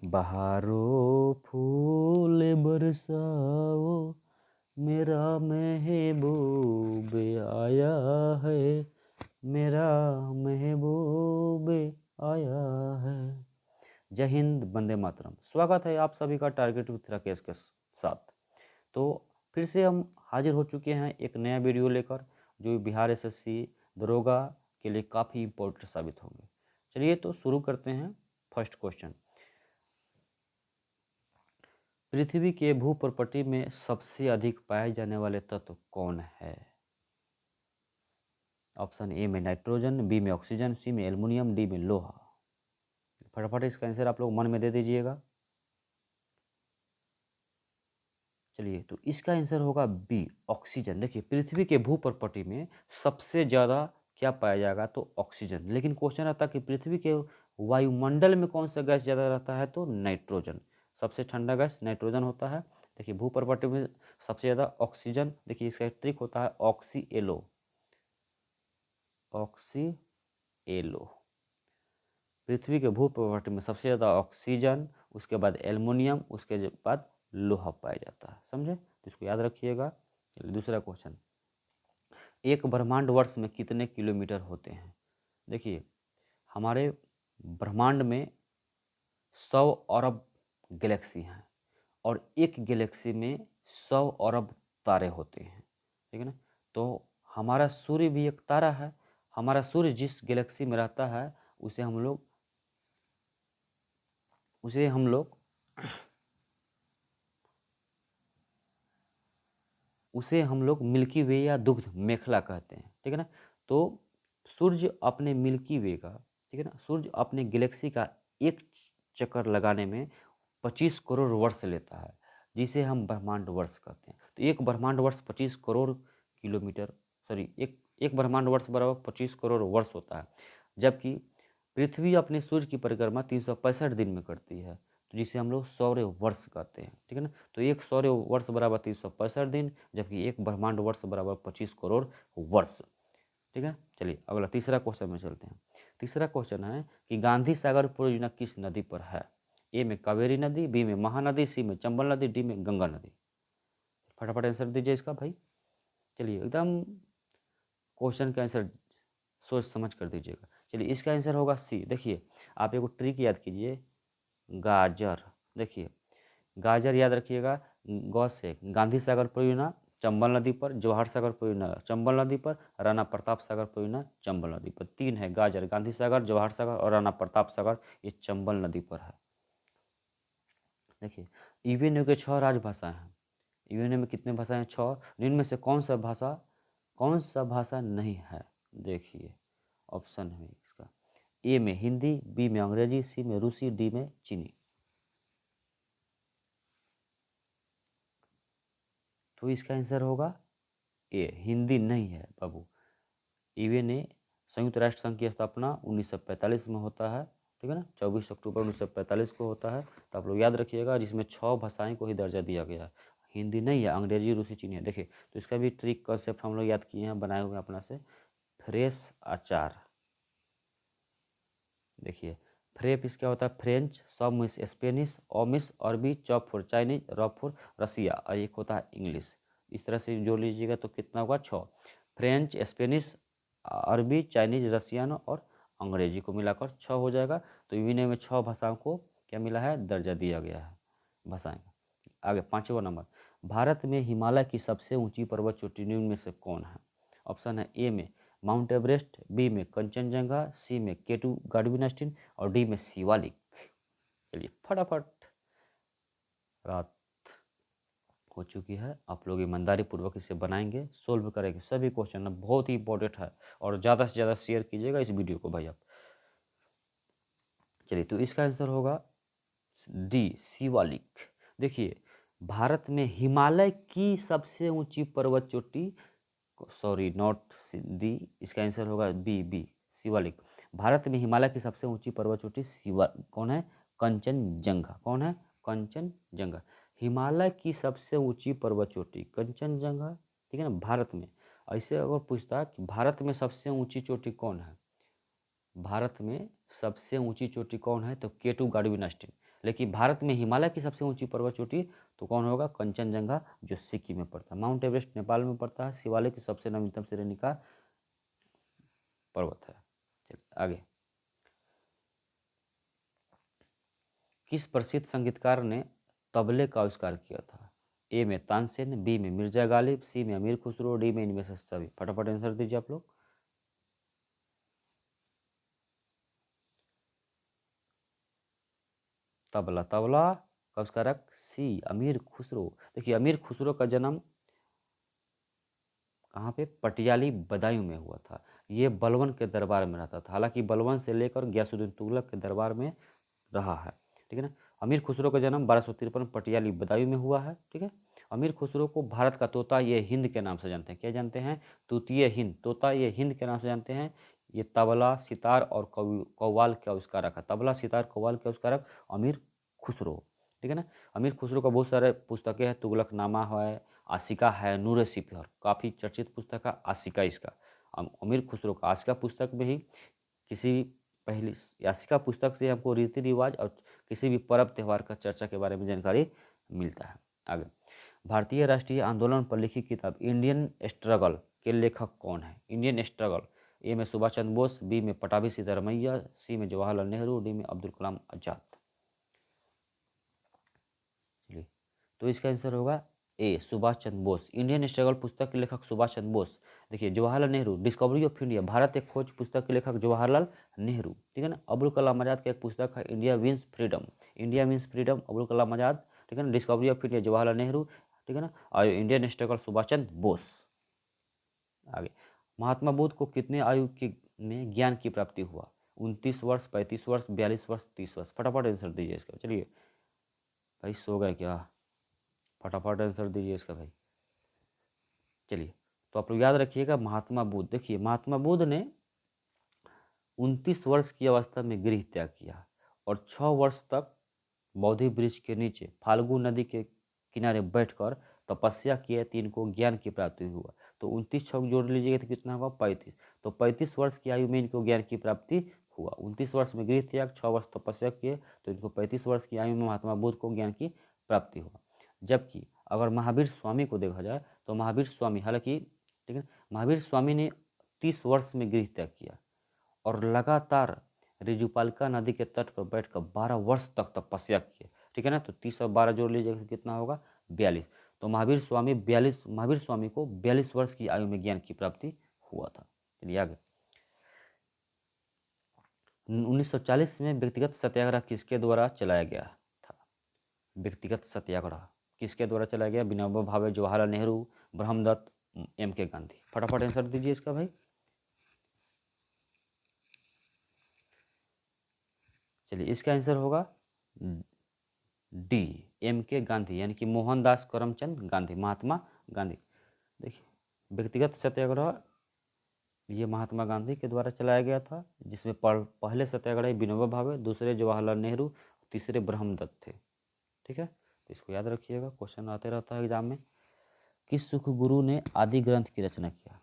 बहारो फूल बरसाओ, मेरा महबूब आया है, मेरा महबूब आया है। जय हिंद, वंदे मातरम। स्वागत है आप सभी का टारगेट विथ राकेश के साथ। तो फिर से हम हाजिर हो चुके हैं एक नया वीडियो लेकर, जो बिहार एसएससी दरोगा के लिए काफ़ी इम्पोर्टेंट साबित होंगे। चलिए तो शुरू करते हैं। फर्स्ट क्वेश्चन, पृथ्वी के भूप्रपटि में सबसे अधिक पाए जाने वाले तत्व कौन है? ऑप्शन ए में नाइट्रोजन, बी में ऑक्सीजन, सी में एल्युमिनियम, डी में लोहा। फटाफट इसका आंसर आप लोग मन में दे दीजिएगा। चलिए तो इसका आंसर होगा बी, ऑक्सीजन। देखिए पृथ्वी के भूप्रपटि में सबसे ज़्यादा क्या पाया जाएगा, तो ऑक्सीजन। लेकिन क्वेश्चन आता है कि पृथ्वी के वायुमंडल में कौन सा गैस ज़्यादा रहता है, तो नाइट्रोजन। सबसे ठंडा गैस नाइट्रोजन होता है। देखिए भूप्रपटि में सबसे ज़्यादा ऑक्सीजन। देखिए इसका एक ट्रिक होता है ऑक्सी एलो, ऑक्सी एलो। पृथ्वी के भूप्रपटि में सबसे ज़्यादा ऑक्सीजन, उसके बाद एल्युमिनियम, उसके बाद लोहा पाया जाता है। समझे? तो इसको याद रखिएगा। चलिए दूसरा क्वेश्चन, एक ब्रह्मांड वर्ष में कितने किलोमीटर होते हैं? देखिए हमारे ब्रह्मांड में 100 अरब गैलेक्सी हैं और एक गैलेक्सी में 100 अरब तारे होते हैं, ठीक है ना। तो हमारा सूर्य भी एक तारा है। हमारा सूर्य जिस गैलेक्सी में रहता है उसे हम लोग उसे हम लोग उसे हम लोग मिल्की वे या दुग्ध मेखला कहते हैं, ठीक है ना। तो सूर्य अपने मिल्की वे का, ठीक है ना, सूर्य अपने गैलेक्सी का एक चक्कर लगाने में 25 करोड़ वर्ष लेता है, जिसे हम ब्रह्मांड वर्ष कहते हैं। तो एक ब्रह्मांड वर्ष 25 करोड़ किलोमीटर, सॉरी, एक एक ब्रह्मांड वर्ष बराबर 25 करोड़ वर्ष होता है। जबकि पृथ्वी अपने सूर्य की परिक्रमा 365 दिन में करती है, तो जिसे हम लोग सौर्य वर्ष कहते हैं, ठीक है ना। तो एक सौर्य वर्ष बराबर 365 दिन, जबकि एक ब्रह्मांड वर्ष बराबर 25 करोड़ वर्ष, ठीक है। चलिए अगला तीसरा क्वेश्चन में चलते हैं। तीसरा क्वेश्चन है कि गांधी सागर परियोजना किस नदी पर है? ए में कावेरी नदी, बी में महानदी, सी में चंबल नदी, डी में गंगा नदी। फटाफट आंसर दीजिए इसका भाई। चलिए एकदम क्वेश्चन का आंसर सोच समझ कर दीजिएगा। चलिए इसका आंसर होगा सी। देखिए आप एक ट्रिक याद कीजिए, गाजर। देखिए गाजर याद रखिएगा। गौ से गांधी सागर परियोजना चंबल नदी पर, जवाहर सागर परियोजना चंबल नदी पर, राणा प्रताप सागर परियोजना चंबल नदी पर। तीन है गाजर, गांधी सागर, जवाहर सागर और राणा प्रताप सागर, ये चंबल नदी पर है। देखिए ईवीएनयू के 6 राजभाषाएं हैं। ईवीएनयू में कितने भाषाएं हैं? 6। इनमें से कौन सा भाषा नहीं है? देखिए ऑप्शन है इसका, ए में हिंदी, बी में अंग्रेजी, सी में रूसी, डी में चीनी। तो इसका आंसर होगा ए, हिंदी नहीं है बाबू। ईवीएनए संयुक्त राष्ट्र संघ की स्थापना 1945 में होता है, ठीक है ना, 24 अक्टूबर 1945 को होता है। तो आप लोग याद रखिएगा, जिसमें 6 भाषाएं को ही दर्जा दिया गया है। हिंदी नहीं है, अंग्रेजी, रूसी, चीनी है। देखिए तो इसका भी ट्रिक कॉन्सेप्ट हम लोग याद किए हैं, बनाए हुए अपना से। फ्रेश अचार। देखिए फ्रेप इसका होता है फ्रेंच, सब मिस स्पेनिश, ओमिस अरबी, chop for Chinese, raw for Russia, और एक होता है इंग्लिश। इस तरह से जोड़ लीजिएगा तो कितना होगा? 6। फ्रेंच, स्पेनिश, अरबी, चाइनीज, रसियानो और अंग्रेजी को मिलाकर 6 हो जाएगा। तो यूएनए में 6 भाषाओं को क्या मिला है? दर्जा दिया गया है भाषाएं। आगे 5वां नंबर, भारत में हिमालय की सबसे ऊंची पर्वत चोटी निम्न में से कौन है? ऑप्शन है ए में माउंट एवरेस्ट, बी में कंचनजंगा, सी में केटू गार्डविनस्टीन और डी में शिवालिक। चलिए फटाफट, रात हो चुकी है, आप लोग ईमानदारी पूर्वक इसे बनाएंगे, सोल्व करेंगे सभी क्वेश्चन। बहुत ही इंपॉर्टेंट है और ज़्यादा से ज़्यादा शेयर कीजिएगा इस वीडियो को भाई आप। चलिए तो इसका आंसर होगा डी, शिवालिक। देखिए भारत में हिमालय की सबसे ऊंची पर्वत चोटी, सॉरी नॉट डी, इसका आंसर होगा बी, शिवालिक। भारत में हिमालय की सबसे ऊंची पर्वत चोटी कौन है? कंचनजंगा। कौन है? कंचनजंगा। हिमालय की सबसे ऊंची पर्वत चोटी कंचनजंगा, ठीक है ना, भारत में। ऐसे अगर पूछता कि भारत में सबसे ऊंची चोटी कौन है, भारत में सबसे ऊंची चोटी कौन है? तो केटू गार्डविनास्टिन। लेकिन भारत में हिमालय की सबसे ऊंची पर्वत चोटी तो कौन होगा? कंचनजंगा, जो सिक्किम में पड़ता है। माउंट एवरेस्ट नेपाल में पड़ता है। शिवालिक की सबसे नवीनतम श्रेणी का पर्वत है। चलिए आगे। किस प्रसिद्ध संगीतकार ने तबले का आविष्कार किया था? ए में तानसेन, बी में मिर्जा गालिब, सी में अमीर खुसरो, डी में इनमें से सभी। फटाफट आंसर दीजिए आप लोग। तबला, तबला का आविष्कारक सी अमीर खुसरो। देखिए अमीर खुसरो का जन्म कहाँ पे? पटियाली बदायूं में हुआ था। ये बलबन के दरबार में रहता था। हालांकि बलबन से लेकर गयासुद्दीन तुगलक के दरबार में रहा है। ठीक है ना। अमीर खुसरो का जन्म 1253 पटियाली बदायूं में हुआ है। ठीक है। अमीर खुसरो को भारत का तोता ये हिंद के नाम से जानते हैं। क्या जानते हैं? तूतीय हिंद, तोता ये हिंद के नाम से जानते हैं। ये तबला, सितार और कव्वाल के आविष्कारक है। तबला, सितार, कव्वाल के आविष्कारक अमीर खुसरो। ठीक है ना। अमीर खुसरो का बहुत सारे पुस्तकें हैं। तुगलकनामा है, आशिका है, नूर सिपहर, काफ़ी चर्चित पुस्तक है आशिका इसका। अमीर खुसरो का आशिका पुस्तक में ही किसी भी पहली यासिका पुस्तक से हमको रीति रिवाज और किसी भी पर्व त्यौहार का चर्चा के बारे में जानकारी मिलता है। आगे। भारतीय राष्ट्रीय आंदोलन पर लिखी किताब इंडियन स्ट्रगल के लेखक कौन है? इंडियन स्ट्रगल, ए में सुभाष चंद्र बोस, बी में पटाभी सीतारमैया, सी में जवाहरलाल नेहरू, डी में अब्दुल कलाम आजाद। चलिए तो इसका आंसर होगा ए सुभाष चंद्र बोस। इंडियन स्ट्रगल पुस्तक के लेखक सुभाष चंद्र बोस। देखिए Jawaharlal Nehru, discovery of India, Bharat एक खोज पुस्तक के लेखक जवाहरलाल नेहरू। ठीक है ना। अब्दुल कलाम आजाद का एक पुस्तक है India wins freedom, India wins freedom, Abdul Kalam Azad. ठीक है ना। Discovery of India Jawaharlal Nehru. ठीक है ना। और इंडियन स्ट्रगल सुभाष चंद्र बोस। आगे। महात्मा बुद्ध को कितने आयु की में ज्ञान की प्राप्ति हुआ? 29 वर्ष, 35 वर्ष, 42 वर्ष, 30 वर्ष। फटाफट आंसर दीजिए इसका। चलिए भाई सो गए क्या? फटाफट आंसर दीजिए इसका भाई। चलिए तो आप लोग याद रखिएगा महात्मा बुद्ध। देखिए महात्मा बुद्ध ने 29 वर्ष की अवस्था में गृह त्याग किया और 6 वर्ष तक बोधि वृक्ष के नीचे फाल्गु नदी के किनारे बैठकर तपस्या किए तो इनको ज्ञान की प्राप्ति हुआ। तो 29 6 जोड़ लीजिएगा तो कितना होगा? 35। तो 35 वर्ष की आयु में इनको ज्ञान की प्राप्ति हुआ। 29 वर्ष में गृह त्याग, 6 वर्ष तपस्या किए तो इनको 35 वर्ष की आयु में महात्मा बुद्ध को ज्ञान की प्राप्ति हुआ। जबकि अगर महावीर स्वामी को देखा जाए तो महावीर स्वामी, हालांकि ठीक है, महावीर स्वामी ने 30 वर्ष में गृह त्याग किया और लगातार रिजुपालका नदी के तट पर बैठकर 12 वर्ष तक तपस्या किए। ठीक है ना। तो 30 और 12 जोड़ लीजिएगा तो कितना होगा? 42। तो महावीर स्वामी को 42 वर्ष की आयु में ज्ञान की प्राप्ति हुआ था। चलिए आगे। 1940 में व्यक्तिगत सत्याग्रह किसके द्वारा चलाया गया था? व्यक्तिगत सत्याग्रह किसके द्वारा चलाया गया? विनोबा भावे, जवाहरलाल नेहरू, ब्रह्मदत्त, एम के गांधी। फटाफट आंसर दीजिए इसका भाई। चलिए इसका आंसर होगा डी एम के गांधी, यानी कि मोहनदास करमचंद गांधी, महात्मा गांधी। देखिए व्यक्तिगत सत्याग्रह ये महात्मा गांधी के द्वारा चलाया गया था, जिसमें पहले सत्याग्रही विनोबा भावे, दूसरे जवाहरलाल नेहरू, तीसरे ब्रह्मदत्त थे। ठीक है। तो इसको याद रखिएगा, क्वेश्चन आते रहता है एग्जाम में। किस सुख गुरु ने आदि ग्रंथ की रचना किया?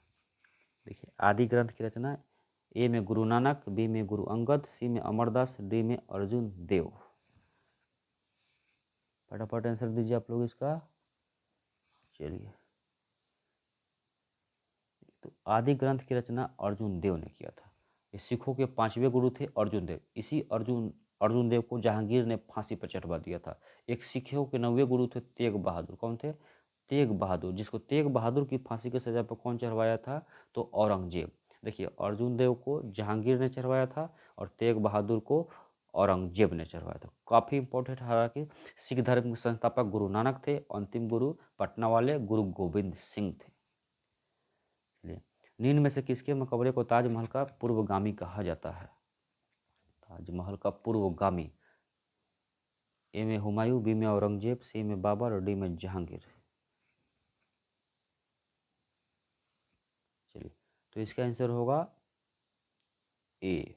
देखिए आदि ग्रंथ की रचना ए में गुरु नानक, बी में गुरु अंगद, सी में अमरदास, डी में अर्जुन देव। फटाफट आंसर दीजिए आप लोग इसका। चलिए तो आदि ग्रंथ की रचना अर्जुन देव ने किया था। ये सिखों के 5वें गुरु थे अर्जुन देव। इसी अर्जुन देव को जहांगीर ने फांसी पर चढ़वा दिया था। एक सिखों के 9वें गुरु थे तेग बहादुर। कौन थे? तेग बहादुर, जिसको तेग बहादुर की फांसी की सजा पर कौन चढ़वाया था? तो औरंगजेब। देखिए अर्जुन देव को जहांगीर ने चढ़वाया था और तेग बहादुर को औरंगजेब ने चढ़वाया था। काफ़ी इंपॉर्टेंट। हालांकि सिख धर्म के संस्थापक गुरु नानक थे, अंतिम गुरु पटना वाले गुरु गोविंद सिंह थे। चलिए निम्न में से किसके मकबरे को ताजमहल का पूर्वगामी कहा जाता है? ताजमहल का पूर्वगामी ए में हुमायूं, बी में औरंगजेब, सी में बाबर और डी में जहांगीर। चलिए तो इसका आंसर होगा ए।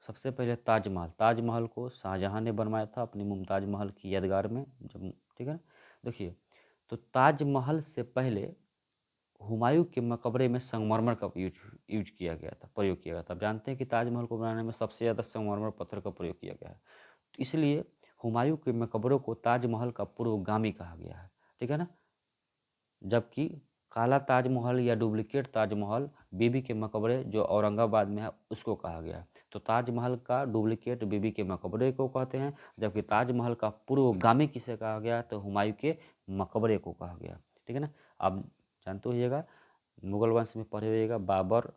सबसे पहले ताजमहल को शाहजहां ने बनवाया था अपनी मुमताज महल की यादगार में, जब ठीक है ना। देखिए तो ताजमहल से पहले हुमायूं के मकबरे में संगमरमर का यूज किया गया था, प्रयोग किया गया था। आप जानते हैं कि ताजमहल को बनाने में सबसे ज़्यादा संगमरमर पत्थर का प्रयोग किया गया है, तो इसलिए हुमायूं के मकबरों को ताजमहल का पूर्वगामी कहा गया है, ठीक है ना। जबकि काला ताजमहल या डुप्लीकेट ताजमहल बीबी के मकबरे जो औरंगाबाद में है उसको कहा गया है। तो ताजमहल का डुप्लीकेट बीबी के मकबरे को कहते हैं, जबकि ताजमहल का पूर्वगामी किसे कहा गया तो हुमायूं के मकबरे को कहा गया, ठीक है ना। आप जानते होइएगा, मुगल वंश में पढ़े होइएगा, बाबर,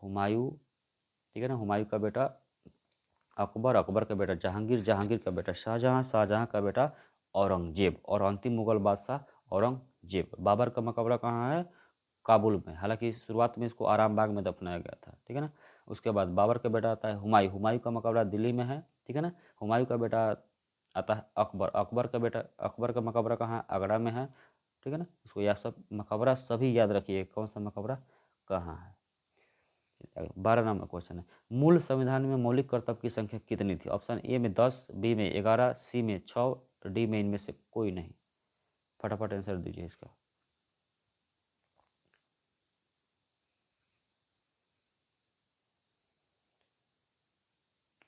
हुमायूं, ठीक है ना, हुमायूं का बेटा अकबर, अकबर का बेटा जहांगीर, जहांगीर का बेटा शाहजहां, शाहजहां का बेटा औरंगजेब और अंतिम मुगल बादशाह औरंगजेब। बाबर का मकबरा कहाँ है? काबुल में। हालांकि शुरुआत में इसको आराम बाग में दफनाया गया था, ठीक है ना। उसके बाद बाबर का बेटा आता है हुमायूं, हुमायूं का मकबरा दिल्ली में है, ठीक है ना। हुमायूं का बेटा आता है अकबर, अकबर का बेटा, अकबर का मकबरा कहाँ है? आगरा में है, ठीक है ना। इसको यह सब मकबरा सभी याद रखिए कौन सा मकबरा कहाँ है। 12 नंबर क्वेश्चन है, मूल संविधान में मौलिक कर्तव्य की संख्या कितनी थी? ऑप्शन ए में 10, बी में 11, सी में 6, डी में इनमें से कोई नहीं। फटाफट आंसर दीजिए इसका।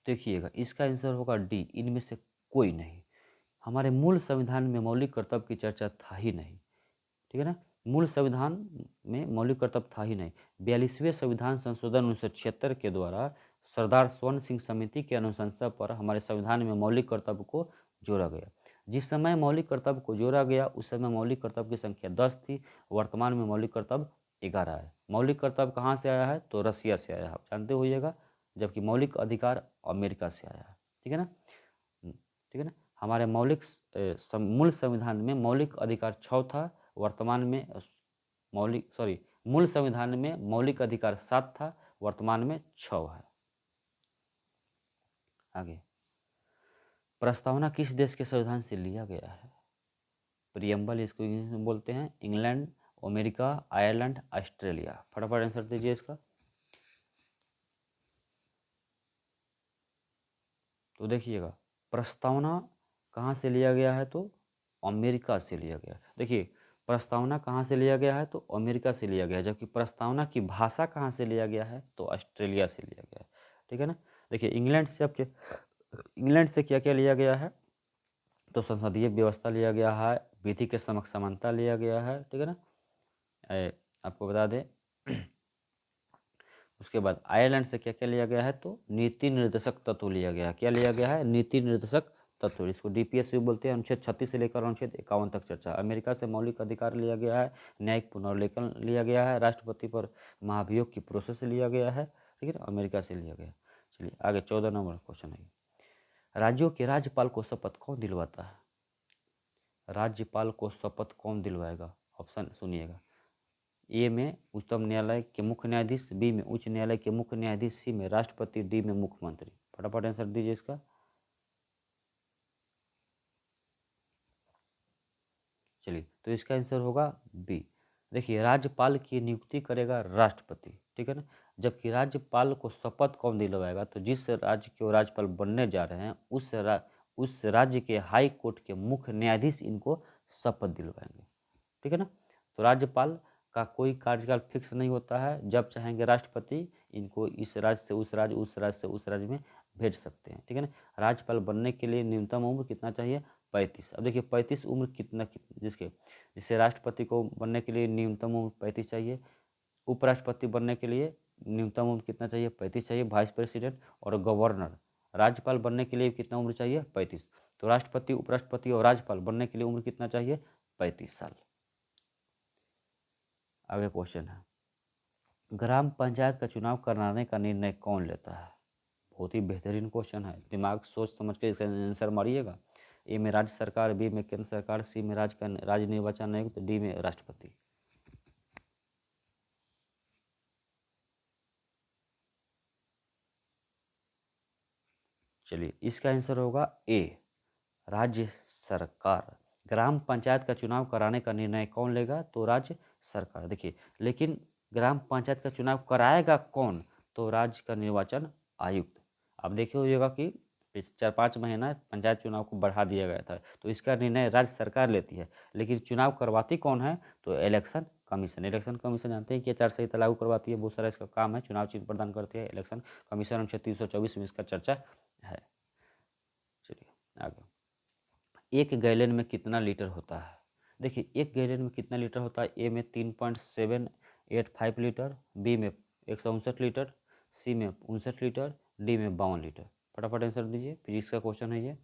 देखिएगा, इसका आंसर होगा डी, इनमें से कोई नहीं। हमारे मूल संविधान में मौलिक कर्तव्य की चर्चा था ही नहीं, ठीक है ना। मूल संविधान में मौलिक कर्तव्य था ही नहीं। 42वें संविधान संशोधन 1976 के द्वारा सरदार स्वर्ण सिंह समिति के अनुशंसा पर हमारे संविधान में मौलिक कर्तव्य को जोड़ा गया। जिस समय मौलिक कर्तव्य को जोड़ा गया उस समय मौलिक कर्तव्य की संख्या 10 थी, वर्तमान में मौलिक कर्तव्य 11 है। मौलिक कर्तव्य कहाँ से आया है? तो रसिया से आया है, आप जानते होइएगा। जबकि मौलिक अधिकार अमेरिका से आया है, ठीक है ना। ठीक है ना। हमारे मूल संविधान में मौलिक अधिकार 6 था, वर्तमान में मूल संविधान में मौलिक अधिकार 7 था, वर्तमान में 6 है। आगे, प्रस्तावना किस देश के संविधान से लिया गया है? प्रियम्बल इसको इंग्लिश में बोलते हैं। England, America, Ireland, Australia. फटाफट आंसर दीजिए इसका। तो देखिएगा, प्रस्तावना कहाँ से लिया गया है? तो अमेरिका से लिया गया। देखिए, प्रस्तावना कहाँ से लिया गया है? तो अमेरिका से लिया गया है। जबकि प्रस्तावना की भाषा कहाँ से लिया गया है? तो ऑस्ट्रेलिया से लिया गया है, ठीक है ना। देखिए, इंग्लैंड से क्या क्या लिया गया है? तो संसदीय व्यवस्था लिया गया है, विधि के समक्ष समानता लिया गया है, ठीक है ना। आपको बता दें उसके बाद आयरलैंड से क्या क्या लिया गया है? तो नीति निर्देशक तत्व लिया गया है। क्या लिया गया है? नीति निर्देशक तत्व। इसको डीपीएस भी बोलते हैं। अनुच्छेद 36 से लेकर अनुच्छेद 51 तक चर्चा। अमेरिका से मौलिक अधिकार लिया गया है, न्यायिक पुनर्लेखन लिया गया है, राष्ट्रपति पर महाभियोग की प्रोसेस लिया गया है, ठीक है ना, अमेरिका से लिया गया। चलिए आगे 14 नंबर क्वेश्चन है, राज्यों के राज्यपाल को शपथ कौन दिलवाता है? राज्यपाल को शपथ कौन दिलवाएगा? ऑप्शन सुनिएगा, ए में उच्चतम न्यायालय के मुख्य न्यायाधीश, बी में उच्च न्यायालय के मुख्य न्यायाधीश, सी में राष्ट्रपति, डी में मुख्यमंत्री। फटाफट आंसर दीजिए इसका। चलिए, तो इसका आंसर होगा बी। देखिए, राज्यपाल की नियुक्ति करेगा राष्ट्रपति, ठीक है ना। जबकि राज्यपाल को शपथ कौन दिलवाएगा? तो जिस राज्य के वो राज्यपाल बनने जा रहे हैं उस राज्य के हाई कोर्ट के मुख्य न्यायाधीश इनको शपथ दिलवाएंगे, ठीक है ना। तो राज्यपाल का कोई कार्यकाल फिक्स नहीं होता है, जब चाहेंगे राष्ट्रपति इनको इस राज्य से उस राज्य, उस राज्य से उस राज्य में भेज सकते हैं, ठीक है ना। राज्यपाल बनने के लिए न्यूनतम उम्र कितना चाहिए? 35। अब देखिए 35 उम्र जिससे राष्ट्रपति को बनने के लिए न्यूनतम उम्र 35 चाहिए, उपराष्ट्रपति बनने के लिए न्यूनतम उम्र कितना चाहिए? 35 चाहिए, वाइस प्रेसिडेंट और गवर्नर राज्यपाल बनने के लिए कितना उम्र चाहिए? 35। तो राष्ट्रपति, उपराष्ट्रपति और राज्यपाल बनने के लिए उम्र कितना चाहिए? 35 साल। आगे क्वेश्चन है, ग्राम पंचायत का चुनाव कराने का निर्णय कौन लेता है? बहुत ही बेहतरीन क्वेश्चन है, दिमाग सोच समझ के इसका आंसर मारिएगा। ए में राज्य सरकार, बी में केंद्र सरकार, सी में राज्य निर्वाचन आयोग, डी में राष्ट्रपति। चलिए, इसका आंसर होगा ए, राज्य सरकार। ग्राम पंचायत का चुनाव कराने का निर्णय कौन लेगा? तो राज्य सरकार। देखिए, लेकिन ग्राम पंचायत का चुनाव कराएगा कौन? तो राज्य का निर्वाचन आयुक्त। आप देखे होइएगा कि चार 5 महीना पंचायत चुनाव को बढ़ा दिया गया था। तो इसका निर्णय राज्य सरकार लेती है, लेकिन चुनाव करवाती कौन है? तो इलेक्शन कमीशन। इलेक्शन कमीशन जानते हैं कि आचार संहिता लागू करवाती है, बहुत सारा इसका काम है, चुनाव चिन्ह प्रदान करती है इलेक्शन कमीशन। अनुच्छेद 324 में इसका चर्चा है। चलिए आगे, एक गैलन में कितना लीटर होता है? देखिए, एक गैलन में कितना लीटर होता है? ए में 3.785 लीटर, बी में 159 लीटर, सी में 59 लीटर, डी में 52 लीटर। फटाफट आंसर दीजिए, फिजिक्स का क्वेश्चन है ये।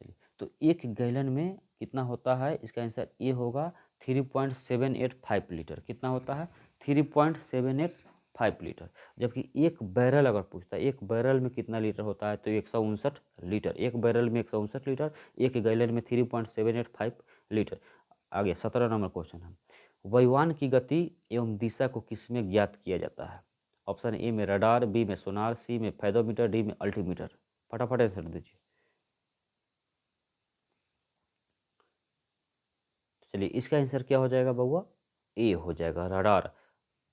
चलिए, तो एक गैलन में कितना होता है? इसका आंसर ए होगा 3.785 लीटर। कितना होता है? 3.785 लीटर। जबकि एक बैरल अगर पूछता है, एक बैरल में कितना लीटर होता है? तो 159 लीटर। एक बैरल में 159 लीटर, एक गैलन में 3.785 लीटर। आगे 17 नंबर क्वेश्चन है, वायुयान की गति एवं दिशा को किसमें ज्ञात किया जाता है? ऑप्शन ए में रडार, बी में सोनार, सी में फेदोमीटर, डी में अल्टीमीटर। फटाफट आंसर दीजिए। चलिए, इसका आंसर क्या हो जाएगा बउआ? ए हो जाएगा, radar,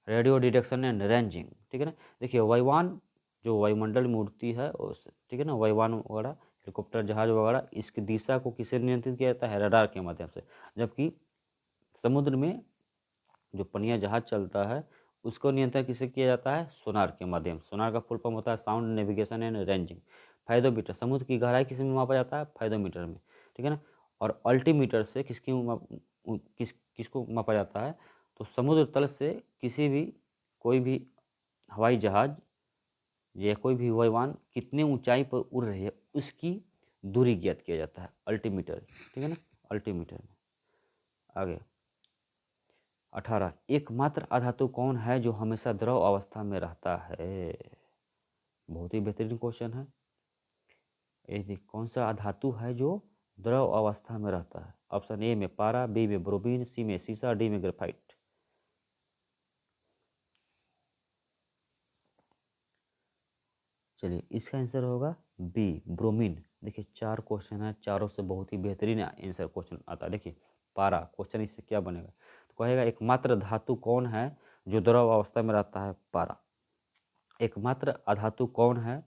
radio detection and ranging. ठीक है ना। देखिए, वायुयान जो वायुमंडल में उड़ती है उस, ठीक है ना, वायुयान वगैरह, हेलीकॉप्टर, जहाज वगैरह, इसकी दिशा को किससे नियंत्रित किया जाता है? रडार के माध्यम से। जबकि समुद्र में जो पनिया जहाज चलता है उसको नियंत्रण किससे किया जाता है? सोनार के माध्यम। सोनार का फुल फॉर्म होता है साउंड नेविगेशन एंड रेंजिंग। फायदोमीटर, समुद्र की गहराई किस में मापा जाता है? फायदोमीटर में। ठीक है ना। और अल्टीमीटर से किसको मापा जाता है? तो समुद्र तल से किसी भी, कोई भी हवाई जहाज या कोई भी वायुयान कितने ऊंचाई पर उड़ रही है उसकी दूरी ज्ञात किया जाता है अल्टीमीटर। ठीक है ना, अल्टीमीटर में। आगे 18, एकमात्र अधातु कौन है जो हमेशा द्रव अवस्था में रहता है? बहुत ही बेहतरीन क्वेश्चन है। ये कौन सा अधातु है जो द्रव अवस्था में रहता है? ऑप्शन ए में पारा, बी में ब्रोमीन, सी में सीसा, डी में ग्रेफाइट। चलिए, इसका आंसर होगा बी, ब्रोमीन। देखिए, 4 क्वेश्चन है, चारों से बहुत ही बेहतरीन आंसर क्वेश्चन आता है। देखिए, पारा क्वेश्चन, इससे क्या बनेगा? तो कहेगा एकमात्र धातु कौन है जो द्रव अवस्था में रहता है? पारा। एकमात्र अधातु कौन है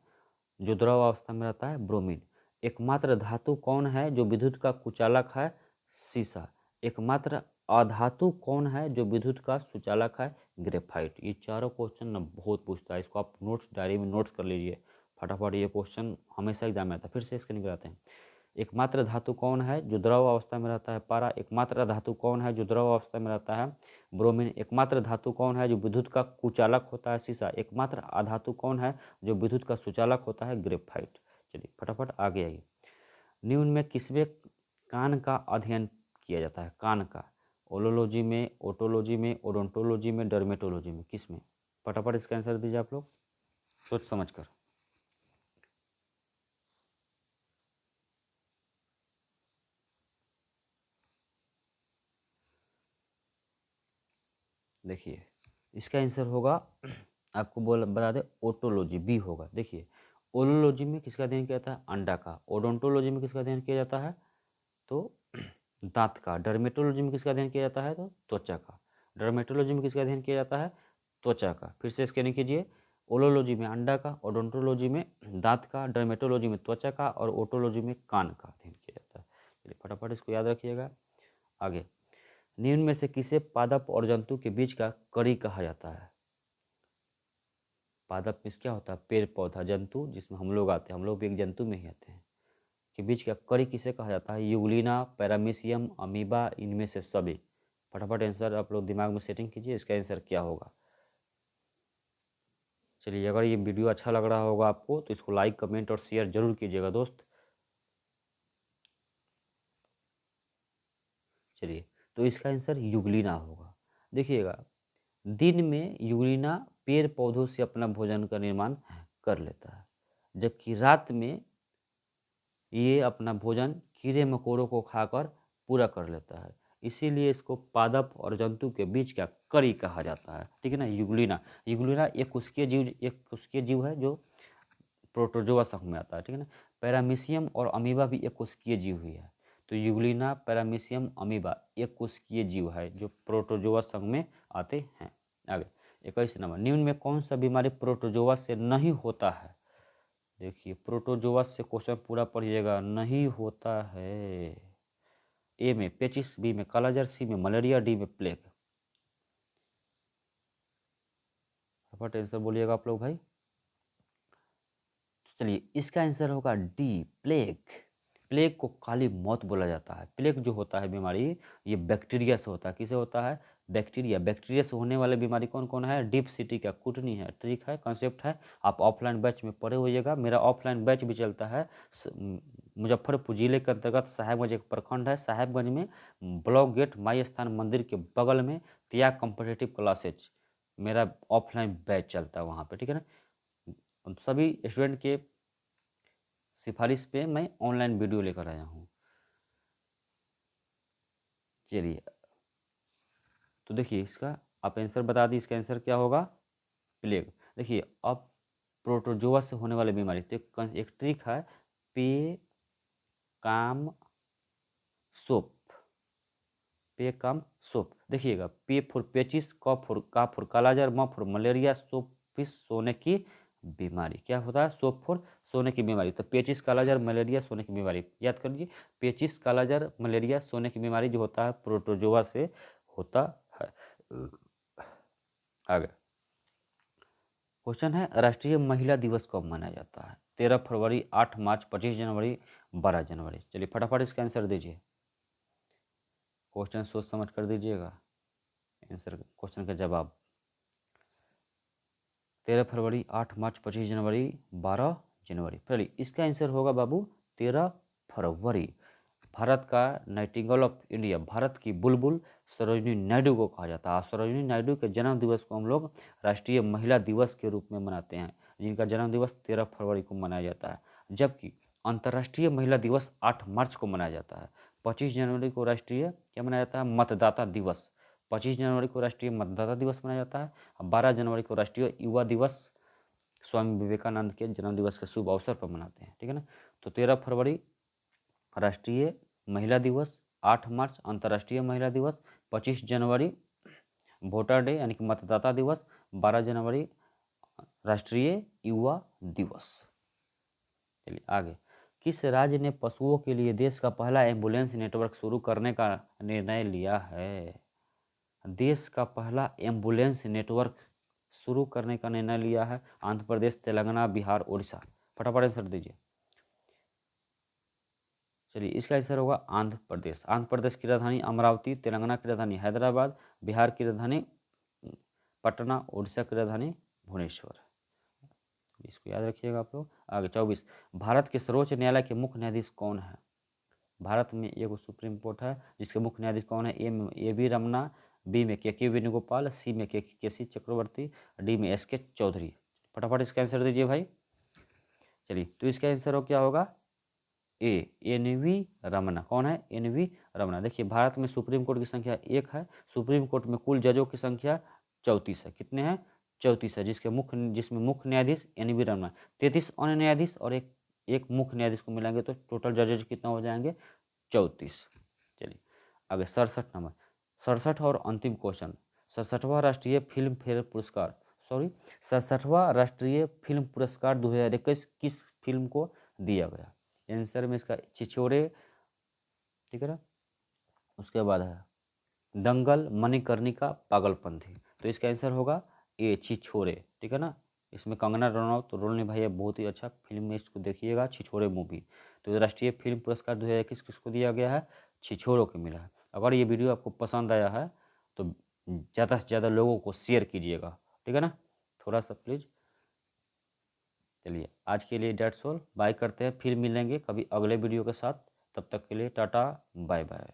जो द्रव अवस्था में रहता है? ब्रोमीन। एकमात्र धातु कौन है जो विद्युत का कुचालक है? सीसा। एकमात्र अधातु कौन है जो विद्युत का सुचालक है? ग्रेफाइट। ये चारों क्वेश्चन ना बहुत पूछता है, इसको आप नोट्स डायरी में नोट्स कर लीजिए फटाफट। ये क्वेश्चन हमेशा एग्जाम में आता है। फिर से इसके निकलाते हैं। एकमात्र धातु कौन है जो द्रव अवस्था में रहता है? पारा। एकमात्र धातु कौन है जो द्रव अवस्था में रहता है? ब्रोमीन। एकमात्र धातु कौन है जो विद्युत का कुचालक होता है? सीसा। एकमात्र अधातु कौन है जो विद्युत का सुचालक होता है? ग्रेफाइट। चलिए फटाफट आगे आइए। निम्न में किसमें कान का अध्ययन किया जाता है? कान का। ओलोलॉजी में, ओटोलॉजी में, ओडोंटोलॉजी में, डर्मेटोलॉजी में, किस में? फटाफट इसका आंसर दीजिए आप लोग सोच समझ कर। देखिए, इसका आंसर होगा आपको बोल बता दें, ओटोलॉजी, बी होगा। देखिए, ओलोलॉजी में किसका अध्ययन किया जाता है? अंडा का। ओडोंटोलॉजी में किसका अध्ययन किया जाता है? तो दांत का। डर्मेटोलॉजी में किसका अध्ययन किया जाता है? तो त्वचा का। डर्मेटोलॉजी में किसका अध्ययन किया जाता है? त्वचा का। फिर से स्कैनिंग कीजिए। ओलोलॉजी में अंडा का, ओडोंटोलॉजी में दांत का, डर्मेटोलॉजी में त्वचा का, और ओटोलॉजी में कान का अध्ययन किया जाता है। चलिए फटाफट इसको याद रखिएगा। आगे, निम्न में से किसे पादप और जंतु के बीच का कड़ी कहा जाता है? पादप में क्या होता है? पेड़ पौधा, जंतु जिसमें हम लोग आते हैं, हम लोग भी एक जंतु में ही आते हैं, के बीच का कड़ी किसे कहा जाता है? यूग्लिना, पैरामीशियम, अमीबा, इनमें से सभी। फटाफट आंसर आप लोग दिमाग में सेटिंग कीजिए, इसका आंसर क्या होगा। चलिए, अगर ये वीडियो अच्छा लग रहा होगा आपको तो इसको लाइक, कमेंट और शेयर जरूर कीजिएगा दोस्त। चलिए, तो इसका आंसर यूग्लिना होगा। देखिएगा, दिन में यूग्लिना पेड़ पौधों से अपना भोजन का निर्माण कर लेता है, जबकि रात में ये अपना भोजन कीड़े मकोड़ों को खाकर पूरा कर लेता है। इसीलिए इसको पादप और जंतु के बीच का कड़ी कहा जाता है। ठीक है ना। यूग्लिना, यूग्लिना एक कोशिकीय जीव है जो प्रोटोजोआ समूह में आता है। ठीक है ना। पैरामीशियम और अमीबा भी एक कोशिकीय जीव ही है। तो यूग्लिना, पैरामीशियम, अमीबा एक कोशिकीय जीव है जो प्रोटोजोआ संघ में आते हैं। आगे 21 नंबर, निम्न में कौन सा बीमारी प्रोटोजोआ से नहीं होता है? देखिए प्रोटोजोआ से क्वेश्चन पूरा पढ़िएगा, नहीं होता है। ए में पेचिस, बी में कालाजार, सी में मलेरिया, डी में प्लेग। फटाफट आंसर बोलिएगा आप लोग भाई। चलिए इसका आंसर होगा डी, प्लेग। प्लेग को काली मौत बोला जाता है। प्लेग जो होता है बीमारी, ये बैक्टीरिया से होता है। किसे होता है? बैक्टीरिया। बैक्टीरिया से होने वाले बीमारी कौन कौन है? डीप सिटी का कुटनी है, ट्रिक है, कंसेप्ट है। आप ऑफलाइन बैच में पढ़े होइएगा। मेरा ऑफलाइन बैच भी चलता है। मुजफ्फरपुर जिले के अंतर्गत साहेबगंज एक प्रखंड है। साहेबगंज में ब्लॉक गेट माई स्थान मंदिर के बगल में त्याग कॉम्पिटेटिव क्लासेज मेरा ऑफलाइन बैच चलता है वहाँ पे, ठीक है ना। सभी स्टूडेंट के सिफारिश पे मैं ऑनलाइन वीडियो लेकर आया हूँ। चलिए तो देखिए इसका आप आंसर बता दी। इसका आंसर क्या होगा? प्लेग। देखिए अब प्रोटोजोआ से होने वाली बीमारी, तो एक ट्रिक है, पे काम सोप। पे काम सोप। देखिएगा, पे फॉर पेचिस, का फॉर कालाजार, म फॉर मलेरिया, सोप फिर सोने की बीमारी। क्या होता है? सोप फॉर सोने की बीमारी। तो पेचिस, कालाजार, मलेरिया, सोने की बीमारी याद कर लीजिए। पेचिस, कालाजार, मलेरिया, सोने की बीमारी जो होता है प्रोटोजोआ से होता है। आगे क्वेश्चन है, राष्ट्रीय महिला दिवस कब मनाया जाता है? 13 फरवरी, 8 मार्च, 25 जनवरी, 12 जनवरी। चलिए फटाफट इसका आंसर दीजिए। क्वेश्चन सोच समझ कर दीजिएगा आंसर, क्वेश्चन का जवाब। 13 फरवरी, 8 मार्च, 25 जनवरी, 12 जनवरी। चलिए इसका आंसर होगा बाबू 13 फरवरी। भारत का नाइटिंगेल ऑफ इंडिया, भारत की बुलबुल सरोजिनी नायडू को कहा जाता है। सरोजिनी नायडू के जन्म दिवस को हम लोग राष्ट्रीय महिला दिवस के रूप में मनाते हैं, जिनका जन्म दिवस 13 फरवरी को मनाया जाता है। जबकि अंतर्राष्ट्रीय महिला दिवस 8 मार्च को मनाया जाता है। 25 जनवरी को राष्ट्रीय क्या मनाया जाता है? मतदाता दिवस। 25 जनवरी को राष्ट्रीय मतदाता दिवस मनाया जाता है। 12 जनवरी को राष्ट्रीय युवा दिवस, स्वामी विवेकानंद के जन्म दिवस के शुभ अवसर पर मनाते हैं, ठीक है ना। तो 13 फरवरी राष्ट्रीय महिला दिवस, 8 मार्च अंतर्राष्ट्रीय महिला दिवस, 25 जनवरी वोटर डे यानी कि मतदाता दिवस, 12 जनवरी राष्ट्रीय युवा दिवस। चलिए आगे, किस राज्य ने पशुओं के लिए देश का पहला एम्बुलेंस नेटवर्क शुरू करने का निर्णय लिया है? देश का पहला एम्बुलेंस नेटवर्क शुरू करने का निर्णय लिया है आंध्र प्रदेश, तेलंगाना, बिहार, उड़ीसा। फटाफट आंसर दीजिए। चलिए इसका आंसर होगा आंध्र प्रदेश। आंध्र प्रदेश की राजधानी अमरावती, तेलंगाना की राजधानी हैदराबाद, बिहार की राजधानी पटना, उड़ीसा की राजधानी भुवनेश्वर। इसको याद रखिएगा आप लोग। आगे 24, भारत के सर्वोच्च न्यायालय के मुख्य न्यायाधीश कौन है? भारत में एक सुप्रीम कोर्ट है जिसके मुख्य न्यायाधीश कौन है? ए में ए.वी. रमन्ना, बी में के वेणुगोपाल, सी में के सी चक्रवर्ती, डी में एस के चौधरी। फटाफट इसका आंसर दीजिए भाई। चलिए तो इसका आंसर हो क्या होगा? ए, एन.वी. रमन्ना। कौन है? एन.वी. रमन्ना। देखिए भारत में सुप्रीम कोर्ट की संख्या 1 है। सुप्रीम कोर्ट में कुल जजों की संख्या 34 है। कितने हैं? 34 है, जिसमें मुख्य न्यायाधीश एन.वी. रमन्ना, 33 अन्य न्यायाधीश और एक मुख्य न्यायाधीश को मिलाएंगे तो टोटल जजेज कितना हो जाएंगे? 34। चलिए आगे 67 नंबर, 67 और अंतिम क्वेश्चन। 67वां राष्ट्रीय फिल्म फेयर पुरस्कार, सॉरी 67वां राष्ट्रीय फिल्म पुरस्कार 2021 किस फिल्म को दिया गया? आंसर में इसका छिछोरे, ठीक है ना, उसके बाद है दंगल, मणिकर्णिका, पागलपंथी। तो इसका आंसर होगा ए, छिछोरे, ठीक है ना। इसमें कंगना रनौत रोल निभाई है, बहुत ही अच्छा फिल्म में, इसको देखिएगा, छिछोरे मूवी। तो राष्ट्रीय फिल्म पुरस्कार 2021 किसको दिया गया है? छिछोरों को मिला है। अगर ये वीडियो आपको पसंद आया है तो ज़्यादा से ज़्यादा लोगों को शेयर कीजिएगा, ठीक है ना, थोड़ा सा प्लीज़। चलिए आज के लिए डेट्स ऑल, बाय करते हैं, फिर मिलेंगे कभी अगले वीडियो के साथ। तब तक के लिए टाटा, बाय बाय।